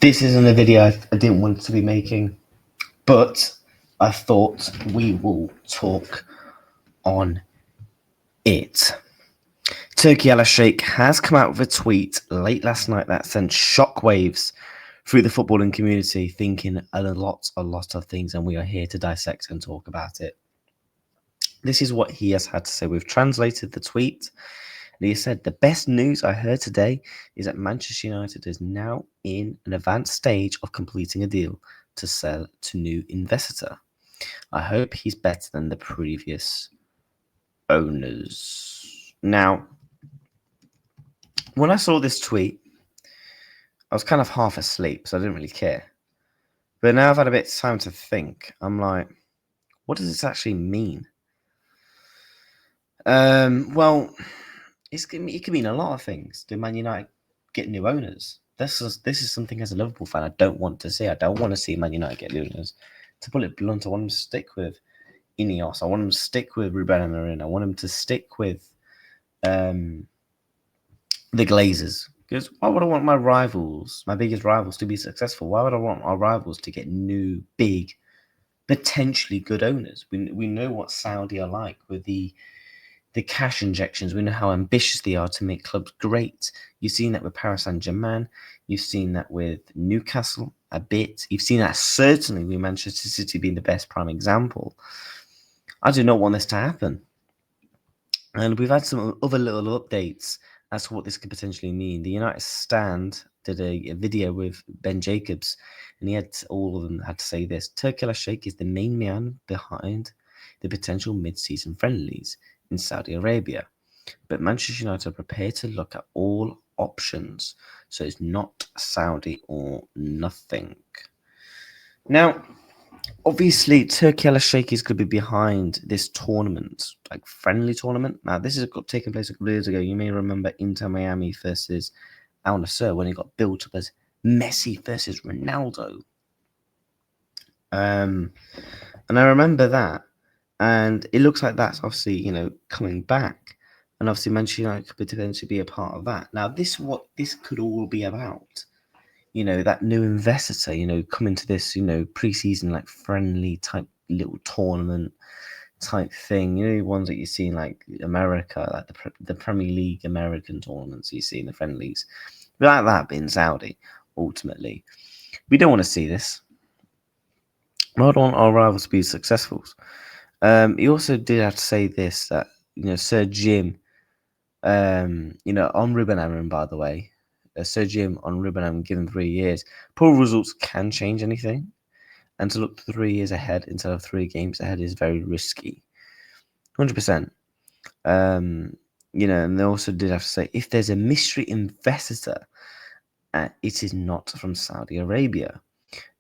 This isn't a video I didn't want to be making, but I thought we will talk on it. Turki Alashikh has come out with a tweet late last night that sent shockwaves through the footballing community, thinking a lot of things, and we are here to dissect and talk about it. This is what he has had to say. We've translated the tweet. And he said, "The best news I heard today is that Manchester United is now in an advanced stage of completing a deal to sell to new investor. I hope he's better than the previous owners." Now, when I saw this tweet, I was kind of half asleep, so I didn't really care. But now I've had a bit of time to think. I'm like, what does this actually mean? Well, it could mean a lot of things. Do Man United get new owners? This is something as a Liverpool fan I don't want to see. I don't want to see Man United get new owners. To put it blunt, I want them to stick with Ineos. I want them to stick with Ruben Amorim. I want them to stick with the Glazers. Because why would I want my rivals, my biggest rivals, to be successful? Why would I want our rivals to get new, big, potentially good owners? We know what Saudi are like with the cash injections. We know how ambitious they are to make clubs great. You've seen that with Paris Saint-Germain. You've seen that with Newcastle a bit. You've seen that certainly with Manchester City being the best prime example. I do not want this to happen. And we've had some other little updates as to what this could potentially mean. The United Stand did a video with Ben Jacobs, and all of them had to say this: Turki Alashikh is the main man behind the potential mid-season friendlies in Saudi Arabia, but Manchester United are prepared to look at all options, so it's not Saudi or nothing. Now, obviously, Turki Alashikh is going to be behind this tournament, like friendly tournament. Now, this has taken place a couple of years ago. You may remember Inter Miami versus Al Nassr when it got built up as Messi versus Ronaldo. And I remember that. And it looks like that's obviously, coming back. And obviously Manchester United could potentially be a part of that. Now, this could all be about. That new investor, coming to this, pre-season, like, friendly type little tournament type thing. Ones that you see in, like, America, like the Premier League American tournaments you see in the friendlies. Like that being Saudi, ultimately. We don't want to see this. We don't want our rivals to be successful. He also did have to say this, that, Sir Jim, on Ruben Amorim, by the way, Sir Jim on Ruben Amorim, given 3 years, poor results can change anything, and to look 3 years ahead instead of 3 games ahead is very risky. 100%. And they also did have to say, if there's a mystery investor, it is not from Saudi Arabia.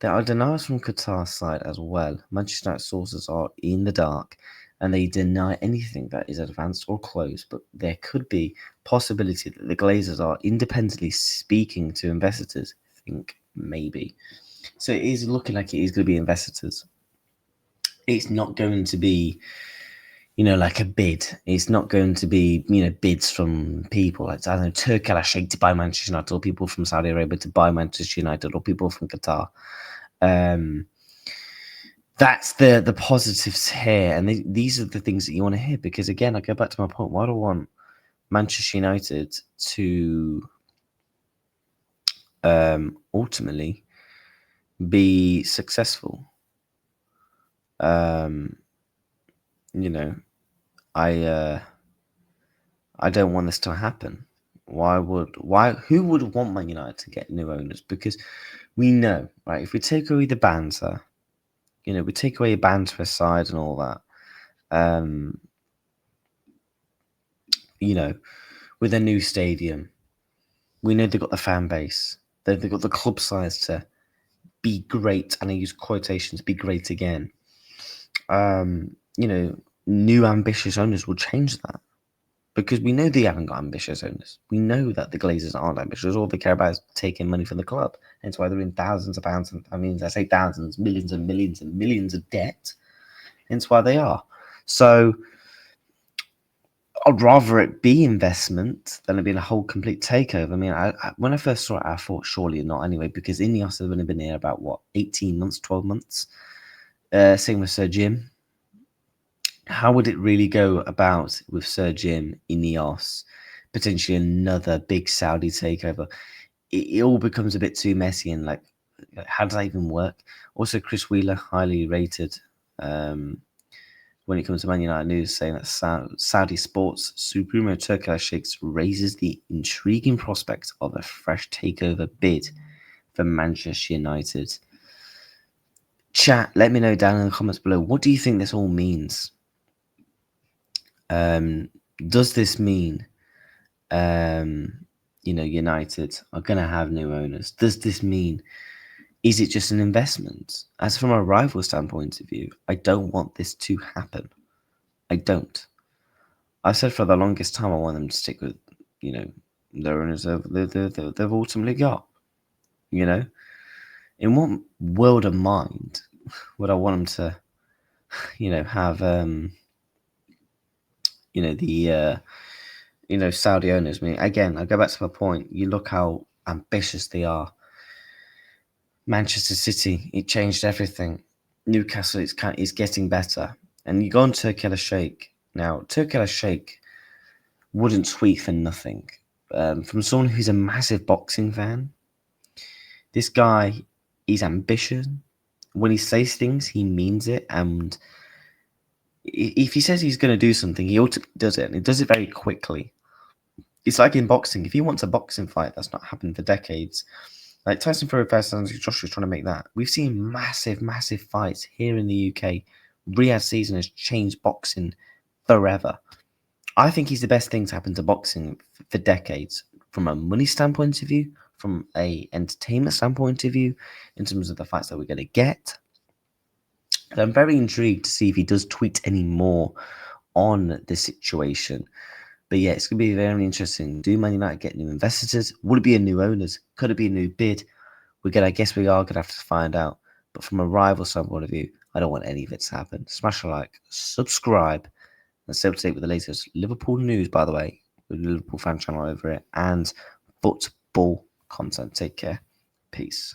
There are denials from Qatar's side as well. Manchester United sources are in the dark, and they deny anything that is advanced or close, but there could be possibility that the Glazers are independently speaking to investors. I think maybe. So it is looking like it is going to be investors. It's not going to be, like a bid. It's not going to be, bids from people like, I don't know, Turki Alashikh to buy Manchester United, or people from Saudi Arabia to buy Manchester United, or people from Qatar. That's the positives here, and these are the things that you want to hear, because again, I go back to my point. Why do I want Manchester United to ultimately be successful? I don't want this to happen. Who would want Man United to get new owners? Because we know, right, if we take away the banter, we take away banter aside and all that, with a new stadium, we know they've got the fan base, they've got the club size to be great, and I use quotations, be great again. New ambitious owners will change that, because we know they haven't got ambitious owners. We know that the Glazers aren't ambitious. All they care about is taking money from the club. Hence why they're in thousands of pounds. I say thousands, millions and millions and millions of debt. Hence why they are. So I'd rather it be investment than it being a whole complete takeover. I mean, when I first saw it, I thought surely not anyway, because Ineos have only been here about, what, 18 months, 12 months? Same with Sir Jim. How would it really go about with Sir Jim, Ineos, potentially another big Saudi takeover? It all becomes a bit too messy, and like, how does that even work? Also, Chris Wheeler, highly rated. When it comes to Man United news, saying that Saudi sports supremo Turki Alashikh raises the intriguing prospect of a fresh takeover bid for Manchester United. Chat, let me know down in the comments below. What do you think this all means? Does this mean, United are going to have new owners? Does this mean, is it just an investment? As from a rival standpoint of view, I don't want this to happen. I don't. I've said for the longest time I want them to stick with, their owners they've ultimately got. In what world of mind would I want them to, have, Saudi owners? I mean, again, I go back to my point. You look how ambitious they are. Manchester City, it changed everything. Newcastle is getting better. And you go on Turki Alashikh. Now, Turki Alashikh wouldn't tweet for nothing. From someone who's a massive boxing fan, this guy is ambitious. When he says things, he means it. And if he says he's going to do something, he ultimately does it. And he does it very quickly. It's like in boxing. If he wants a boxing fight, that's not happened for decades. Like Tyson Fury versus Joshua's trying to make that. We've seen massive, massive fights here in the UK. Riyadh season has changed boxing forever. I think he's the best thing to happen to boxing for decades, from a money standpoint of view, from a entertainment standpoint of view, in terms of the fights that we're going to get. And I'm very intrigued to see if he does tweet any more on the situation. But yeah, it's going to be very interesting. Do Man United get new investors? Would it be a new owners? Could it be a new bid? I guess we are going to have to find out. But from a rival standpoint of view, I don't want any of it to happen. Smash a like, subscribe, and stay up to date with the latest Liverpool news, by the way, with the Liverpool fan channel over it, and football content. Take care. Peace.